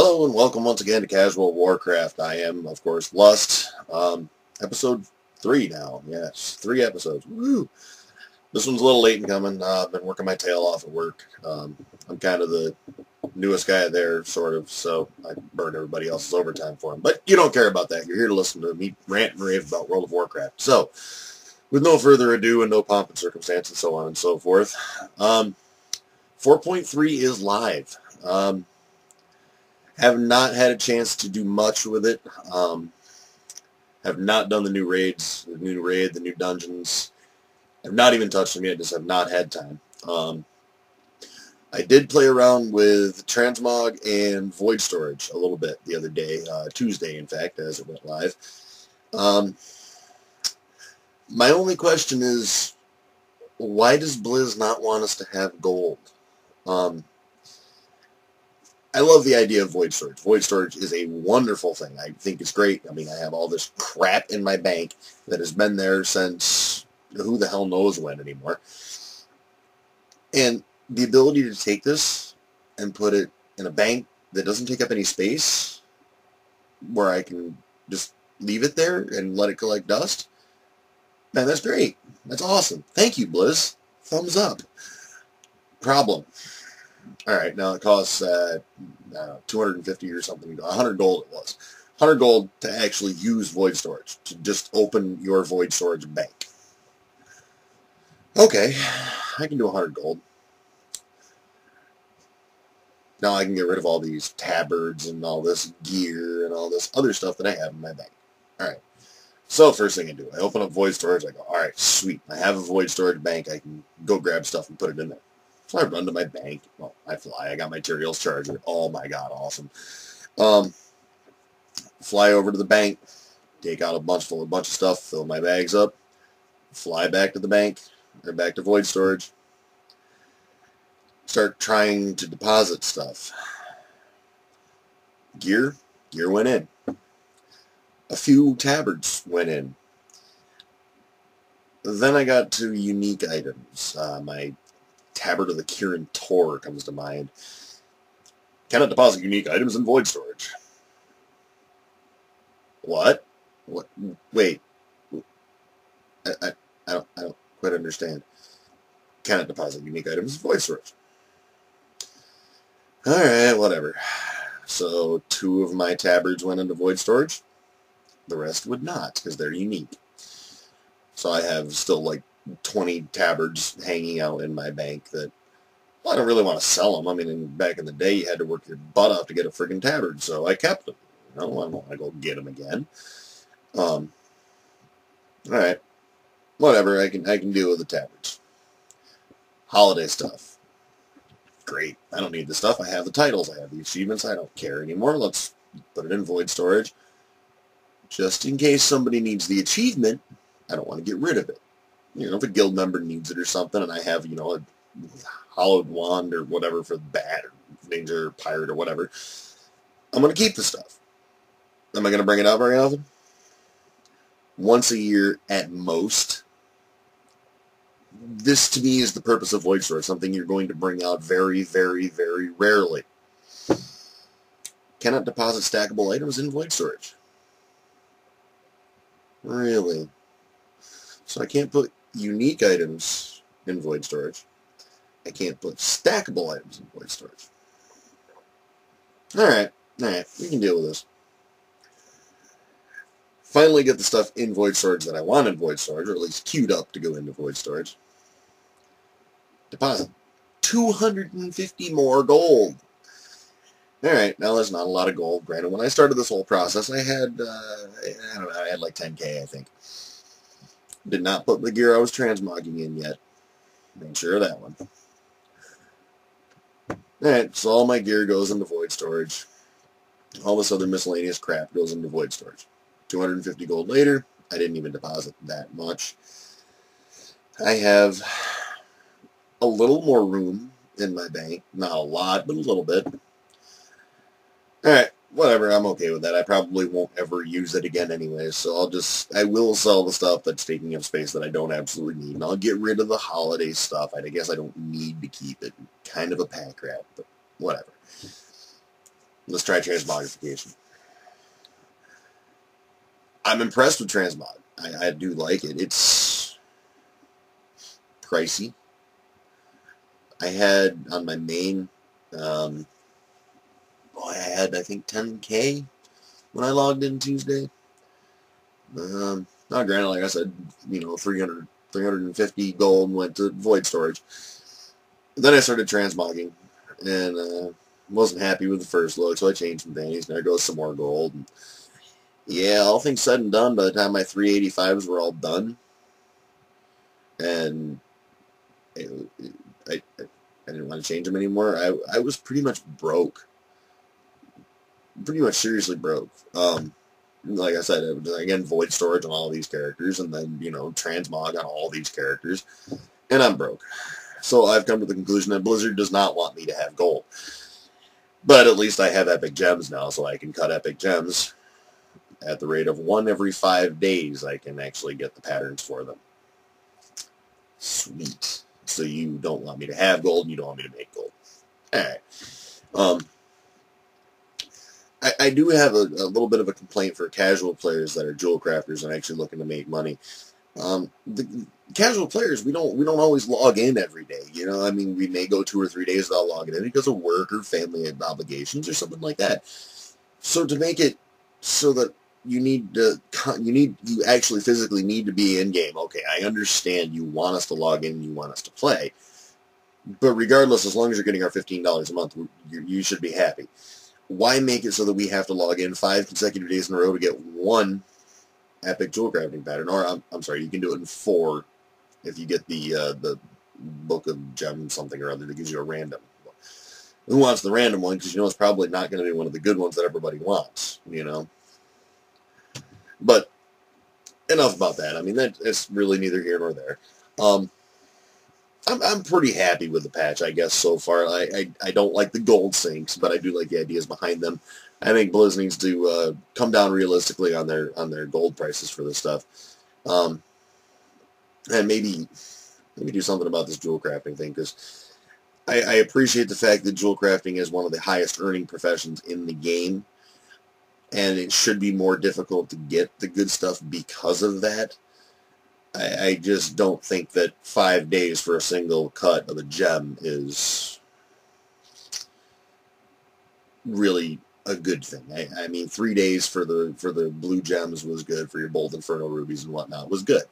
Hello and welcome once again to Casual Warcraft. I am, of course, Lust. Episode 3 now. Yes, 3 episodes. Woo! This one's a little late in coming. I've been working my tail off at work. I'm kind of the newest guy there, sort of, so I burned everybody else's overtime for him. But you don't care about that. You're here to listen to me rant and rave about World of Warcraft. So, with no further ado and no pomp and circumstance and so on and so forth, 4.3 is live. Have not had a chance to do much with it. Have not done the new raids, the new dungeons. I've not even touched them yet, just have not had time. I did play around with transmog and void storage a little bit the other day, Tuesday in fact, as it went live. My only question is, why does Blizz not want us to have gold? I love the idea of void storage. Void storage is a wonderful thing. I think it's great. I mean, I have all this crap in my bank that has been there since who the hell knows when anymore. And the ability to take this and put it in a bank that doesn't take up any space, where I can just leave it there and let it collect dust, man, that's great. That's awesome. Thank you, Blizz. Thumbs up. Problem. Alright, now it costs 250 or something, 100 gold it was. 100 gold to actually use void storage, to just open your void storage bank. Okay, I can do 100 gold. Now I can get rid of all these tabards and all this gear and all this other stuff that I have in my bank. Alright, so first thing I do, I open up void storage, I go, alright, sweet, I have a void storage bank, I can go grab stuff and put it in there. So I run to my bank. Well, I fly. I got my Tyrael's charger. Oh my god, awesome. Fly over to the bank, take out a bunch of stuff, fill my bags up, fly back to the bank, or back to void storage, start trying to deposit stuff. Gear went in. A few tabards went in. Then I got to unique items. My Tabard of the Kirin Tor comes to mind. Cannot deposit unique items in void storage. What? What? Wait. I don't quite understand. Cannot deposit unique items in void storage. Alright, whatever. So 2 of my tabards went into void storage. The rest would not, because they're unique. So I have still like 20 tabards hanging out in my bank that, well, I don't really want to sell them. I mean, back in the day, you had to work your butt off to get a friggin' tabard, so I kept them. I don't want to go get them again. Alright. Whatever, I can deal with the tabards. Holiday stuff. Great. I don't need the stuff. I have the titles. I have the achievements. I don't care anymore. Let's put it in void storage. Just in case somebody needs the achievement, I don't want to get rid of it. You know, if a guild member needs it or something, and I have, you know, a hollowed wand or whatever for the bat or ninja or pirate or whatever, I'm going to keep the stuff. Am I going to bring it out very often? Once a year at most. This, to me, is the purpose of void storage, something you're going to bring out very, very, very rarely. Cannot deposit stackable items in void storage. Really? So I can't put unique items in void storage. I can't put stackable items in void storage. Alright, we can deal with this. Finally get the stuff in void storage that I want in void storage, or at least queued up to go into void storage. Deposit. 250 more gold. Alright, now there's not a lot of gold. Granted, when I started this whole process, I had, I don't know, I had like 10k, I think. Did not put the gear I was transmogging in yet. Made sure of that one. Alright, so all my gear goes into void storage. All this other miscellaneous crap goes into void storage. 250 gold later, I didn't even deposit that much. I have a little more room in my bank. Not a lot, but a little bit. Alright, whatever, I'm okay with that. I probably won't ever use it again anyway, so I will sell the stuff that's taking up space that I don't absolutely need, and I'll get rid of the holiday stuff. I guess I don't need to keep it. Kind of a pack rat, but whatever. Let's try transmogrification. I'm impressed with transmog. I do like it. It's pricey. I had on my main, I had, I think, 10K when I logged in Tuesday. Not granted, like I said, 350 gold went to void storage. Then I started transmogging, and wasn't happy with the first look, so I changed some things, and there goes some more gold. And yeah, all things said and done, by the time my 385s were all done, and I didn't want to change them anymore, I was pretty much broke. Pretty much seriously broke. Like I said, it was, again, void storage on all these characters, and then, transmog on all these characters, and I'm broke. So I've come to the conclusion that Blizzard does not want me to have gold. But at least I have epic gems now, so I can cut epic gems at the rate of 1 every 5 days. I can actually get the patterns for them. Sweet. So you don't want me to have gold, and you don't want me to make gold. Alright. I do have a little bit of a complaint for casual players that are jewel crafters and actually looking to make money. The casual players, we don't always log in every day. I mean, we may go 2 or 3 days without logging in because of work or family obligations or something like that. So to make it so that you actually physically need to be in game. Okay, I understand you want us to log in, you want us to play, but regardless, as long as you're getting our $15 a month, you should be happy. Why make it so that we have to log in 5 consecutive days in a row to get 1 epic jewel crafting pattern? Or I'm sorry, you can do it in 4 if you get the book of gems something or other that gives you a random. Who wants the random one? Because it's probably not going to be one of the good ones that everybody wants. But enough about that. I mean, it's really neither here nor there. I'm pretty happy with the patch, I guess, so far. I don't like the gold sinks, but I do like the ideas behind them. I think Blizz needs to come down realistically on their gold prices for this stuff, and maybe do something about this jewel crafting thing, because I appreciate the fact that jewel crafting is one of the highest earning professions in the game, and it should be more difficult to get the good stuff because of that. I just don't think that 5 days for a single cut of a gem is really a good thing. I mean, 3 days for the blue gems was good, for your bold inferno rubies and whatnot was good.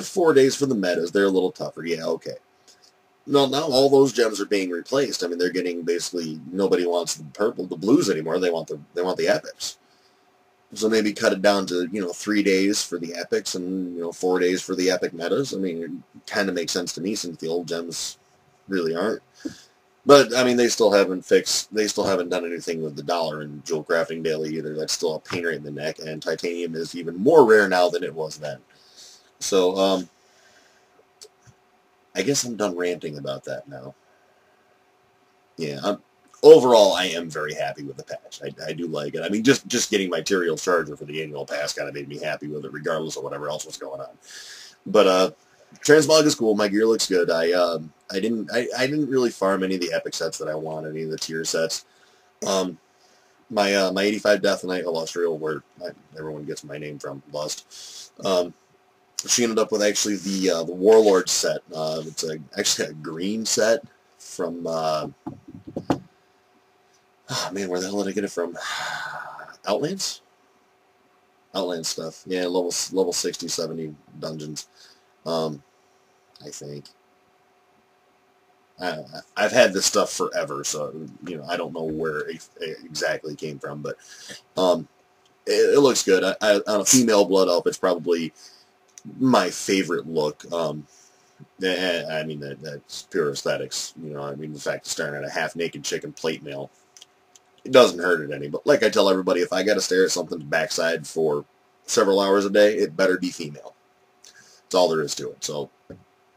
4 days for the metas, they're a little tougher. Yeah, okay. Now all those gems are being replaced. I mean, they're getting basically, nobody wants the blues anymore. They want the epics. So maybe cut it down to 3 days for the epics and 4 days for the epic metas. I mean, it kind of makes sense to me since the old gems really aren't. But I mean, they still haven't done anything with the dollar in jewel crafting daily either. That's still a pain right in the neck, and titanium is even more rare now than it was then. So I guess I'm done ranting about that now. Yeah, overall, I am very happy with the patch. I do like it. I mean, just getting my Tyrael Charger for the annual pass kind of made me happy with it, regardless of whatever else was going on. But transmog is cool. My gear looks good. I didn't really farm any of the epic sets that I want, any of the tier sets. My 85 Death Knight Illustrial, where everyone gets my name from, Lust. She ended up with actually the Warlord set. It's actually a green set from. Oh, man, where the hell did I get it from? Outlands? Outlands stuff. Yeah, level 60, 70 dungeons. I think. I've had this stuff forever, so, I don't know where it exactly came from, but it looks good. On a female Blood Elf, it's probably my favorite look. I mean, that's pure aesthetics. I mean, the fact of staring at a half-naked chicken plate mail, it doesn't hurt it any. But like I tell everybody, if I got to stare at something's backside for several hours a day, it better be female. That's all there is to it. So,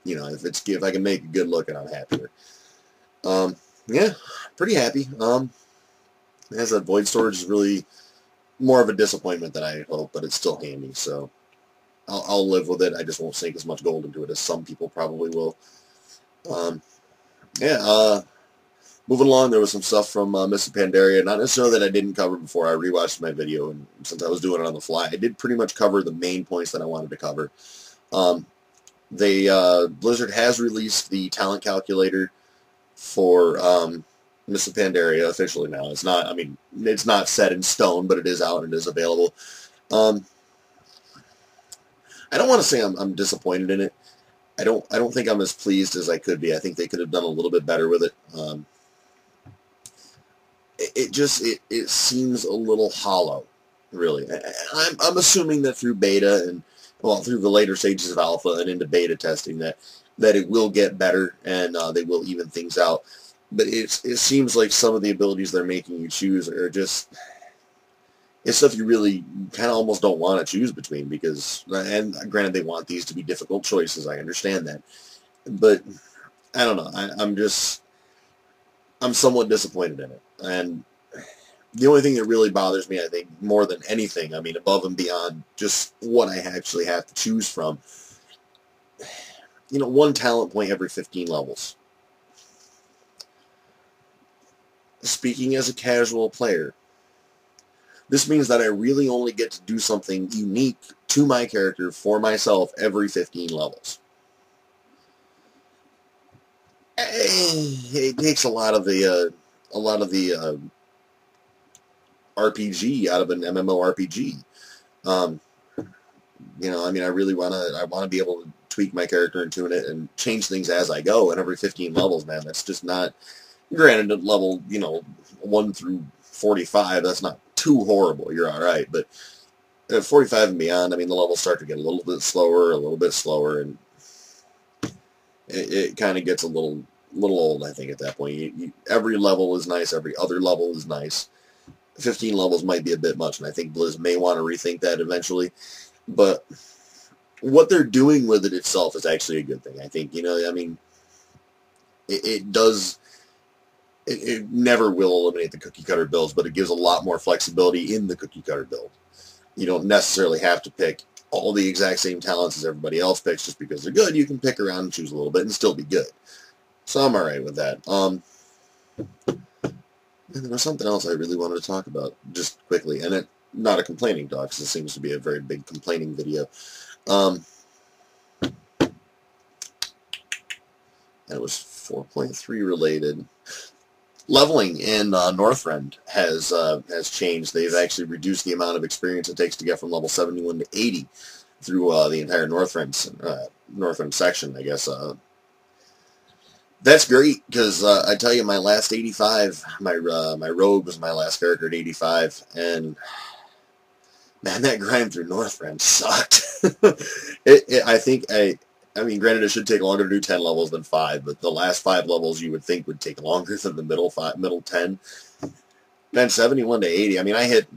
if I can make it good looking, I'm happier. Yeah, pretty happy. As that void storage is really more of a disappointment than I hoped, but it's still handy. So I'll live with it. I just won't sink as much gold into it as some people probably will. Yeah. Moving along, there was some stuff from Mists of Pandaria, not necessarily that I didn't cover before. I rewatched my video, and since I was doing it on the fly, I did pretty much cover the main points that I wanted to cover. Blizzard has released the talent calculator for Mists of Pandaria officially now. It's not, I mean, it's not set in stone, but it is out and it is available. I don't want to say I'm disappointed in it. I don't think I'm as pleased as I could be. I think they could have done a little bit better with it. It seems a little hollow, really. I'm assuming that through beta and, well, through the later stages of alpha and into beta testing that it will get better and they will even things out. But it seems like some of the abilities they're making you choose are just, it's stuff you really kind of almost don't want to choose between because, and granted they want these to be difficult choices, I understand that. But, I don't know, I'm somewhat disappointed in it. And the only thing that really bothers me, I think, more than anything, I mean, above and beyond just what I actually have to choose from, you know, 1 talent point every 15 levels. Speaking as a casual player, this means that I really only get to do something unique to my character for myself every 15 levels. It takes a lot of the RPG out of an MMORPG. You know, I mean, I want to be able to tweak my character and tune it and change things as I go. And every 15 levels, man, that's just not. Granted, at level 1 through 45, that's not too horrible. You're all right, but at 45 and beyond, I mean, the levels start to get a little bit slower, and it kind of gets a little old, I think, at that point. Every level is nice. Every other level is nice. 15 levels might be a bit much, and I think Blizz may want to rethink that eventually. But what they're doing with it itself is actually a good thing. I think, I mean, it does. It never will eliminate the cookie-cutter builds, but it gives a lot more flexibility in the cookie-cutter build. You don't necessarily have to pick all the exact same talents as everybody else picks just because they're good. You can pick around and choose a little bit and still be good. So I'm alright with that. And there was something else I really wanted to talk about just quickly, and not a complaining talk, because it seems to be a very big complaining video. And it was 4.3 related. Leveling in Northrend has changed. They've actually reduced the amount of experience it takes to get from level 71 to 80 through the entire Northrend section, I guess. That's great, because I tell you, my last 85, my rogue was my last character at 85, and man, that grind through Northrend sucked. I mean, granted, it should take longer to do 10 levels than 5, but the last 5 levels you would think would take longer than the middle 10. Then 71 to 80, I mean, I hit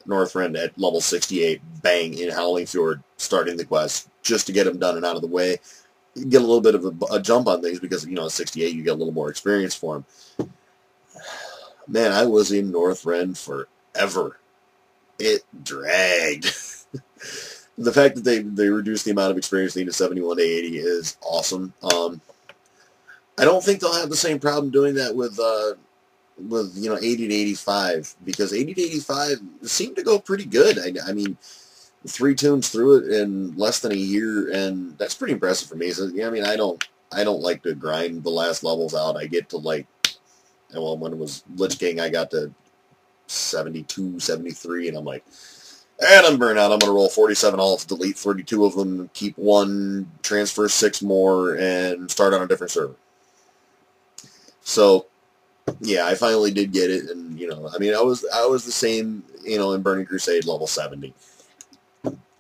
Northrend at level 68, bang, in Howling Fjord, starting the quest, just to get him done and out of the way. You get a little bit of a jump on things because, at 68, you get a little more experience for him. Man, I was in Northrend forever. It dragged. The fact that they reduced the amount of experience needed to 71 to 80 is awesome. I don't think they'll have the same problem doing that with 80 to 85, because 80 to 85 seemed to go pretty good. I mean, 3 tunes through it in less than a year, and that's pretty impressive for me. So, I mean, I don't like to grind the last levels out. I get to when it was Lich King, I got to 72, 73, and I'm like, and I'm burnt out. I'm going to roll 47 alts, delete 32 of them, keep 1, transfer 6 more, and start on a different server. So, yeah, I finally did get it, and, I mean, I was the same, in Burning Crusade level 70.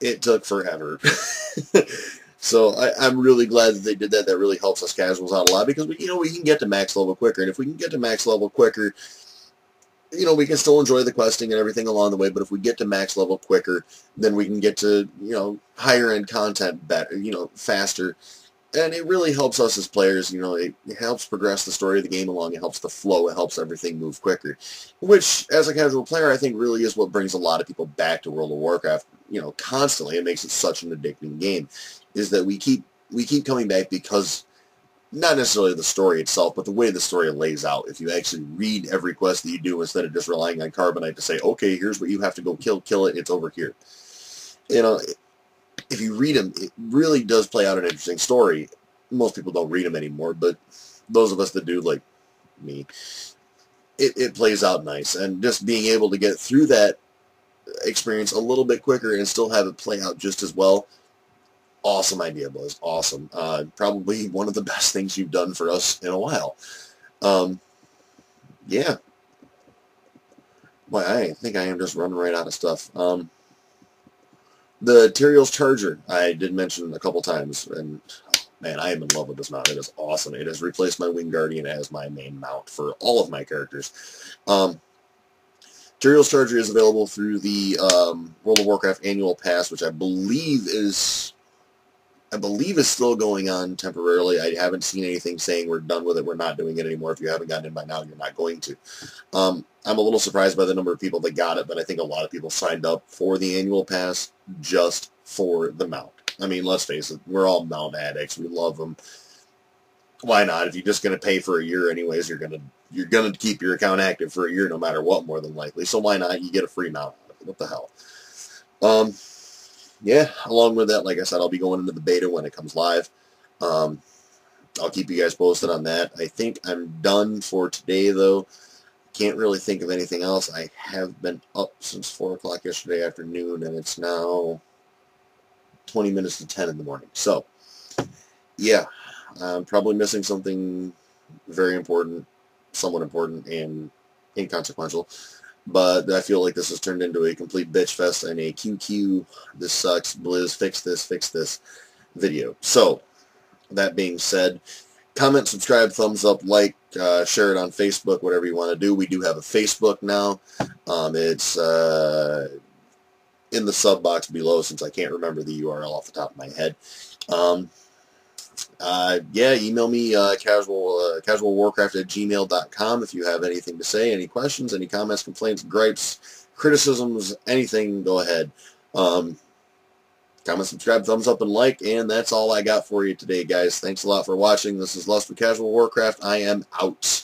It took forever. So I'm really glad that they did that. That really helps us casuals out a lot, because we can get to max level quicker, and if we can get to max level quicker, we can still enjoy the questing and everything along the way, but if we get to max level quicker, then we can get to, higher end content better, faster. And it really helps us as players, it helps progress the story of the game along, it helps the flow, it helps everything move quicker. Which, as a casual player, I think really is what brings a lot of people back to World of Warcraft, constantly. It makes it such an addicting game, is that we keep coming back because not necessarily the story itself, but the way the story lays out. If you actually read every quest that you do instead of just relying on Carbonite to say, okay, here's what you have to go kill it, it's over here. You know, if you read them, it really does play out an interesting story. Most people don't read them anymore, but those of us that do, like me, it plays out nice. And just being able to get through that experience a little bit quicker and still have it play out just as well, awesome idea, Buzz. Awesome. Probably one of the best things you've done for us in a while. Yeah. Well, I think I am just running right out of stuff. The Tyrael's Charger, I did mention a couple times, and man, I am in love with this mount. It is awesome. It has replaced my Wing Guardian as my main mount for all of my characters. Tyrael's Charger is available through the World of Warcraft Annual Pass, which I believe is still going on temporarily. I haven't seen anything saying we're done with it, we're not doing it anymore. If you haven't gotten in by now, you're not going to. I'm a little surprised by the number of people that got it, but I think a lot of people signed up for the Annual Pass just for the mount. I mean, let's face it, we're all mount addicts. We love them. Why not? If you're just going to pay for a year anyways, you're gonna keep your account active for a year no matter what, more than likely. So why not? You get a free mount. What the hell? Yeah, along with that, like I said, I'll be going into the beta when it comes live. I'll keep you guys posted on that. I think I'm done for today, though. Can't really think of anything else. I have been up since 4 o'clock yesterday afternoon, and it's now 20 minutes to 10 in the morning. So, yeah, I'm probably missing something very important, somewhat important, and inconsequential. But I feel like this has turned into a complete bitch fest and a QQ, this sucks, Blizz, fix this video. So, that being said, comment, subscribe, thumbs up, like, share it on Facebook, whatever you want to do. We do have a Facebook now. It's in the sub box below, since I can't remember the URL off the top of my head. Yeah, email me, CasualWarcraft@gmail.com if you have anything to say, any questions, any comments, complaints, gripes, criticisms, anything, go ahead. Comment, subscribe, thumbs up, and like, and that's all I got for you today, guys. Thanks a lot for watching. This is Lust for Casual Warcraft. I am out.